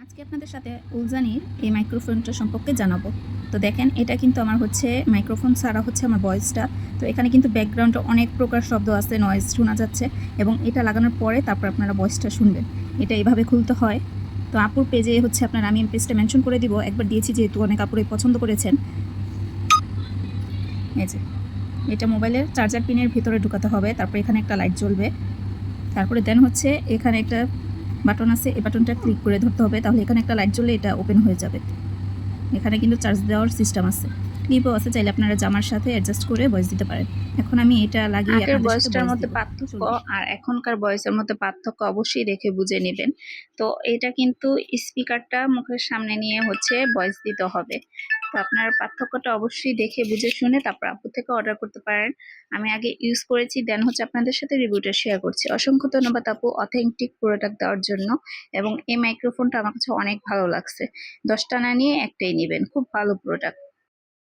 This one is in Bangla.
আজকে আপনাদের সাথে উলজানির এই মাইক্রোফোনটা সম্পর্কে জানাবো। তো দেখেন, এটা কিন্তু আমার হচ্ছে মাইক্রোফোন ছাড়া হচ্ছে আমার ভয়েসটা। তো এখানে কিন্তু ব্যাকগ্রাউন্ডে অনেক প্রকার শব্দ আছে, নয়েজ শোনা যাচ্ছে, এবং এটা লাগানোর পরে তারপর আপনারা ভয়েসটা শুনবেন। এটা এভাবে খুলতে হয়। তো আপুর পেজে হচ্ছে আপনারা, আমি পেজটা মেনশন করে দিব, একবার দিয়েছি যেহেতু অনেক আপুরে পছন্দ করেছেন। এই যে এটা মোবাইলের চার্জার পিনের ভিতরে ঢুকাতে হবে, তারপর এখানে একটা লাইট জ্বলবে, তারপরে দেন হচ্ছে এখানে একটা বাটন আছে, এই বাটনটা ক্লিক করে ধরতে হবে, তাহলে এখানে একটা লাইট জ্বললে এটা ওপেন হয়ে যাবে। এখানে কিন্তু চার্জ দেওয়ার সিস্টেম আছে, ক্লিপও আছে, চাইলে আপনারা জামার সাথে অ্যাডজাস্ট করে ভয়েস দিতে পারেন। এখন আমি এটা লাগিয়ে আগের আপনাদের সাথে ভয়েসটার ভয়েস মধ্যে দিব। পার্থক্য চলুন। আর এখনকার ভয়েসের মধ্যে পার্থক্য অবশ্যই দেখে বুঝে নেবেন। তো এটা কিন্তু স্পিকারটা মুখের সামনে নিয়ে হচ্ছে ভয়েস দিতে হবে। তো আপনার পার্থক্যটা অবশ্যই দেখে বুঝে শুনে তারপর আপু থেকে অর্ডার করতে পারেন। আমি আগে ইউজ করেছি, দেন হচ্ছে আপনাদের সাথে রিভিউটা শেয়ার করছি। অসংখ্য ধন্যবাদ আপু অথেন্টিক প্রোডাক্ট দেওয়ার জন্য। এবং এই মাইক্রোফোনটা আমার কাছে অনেক ভালো লাগছে। 10টা না নিয়ে একটাই নেবেন, খুব ভালো প্রোডাক্ট।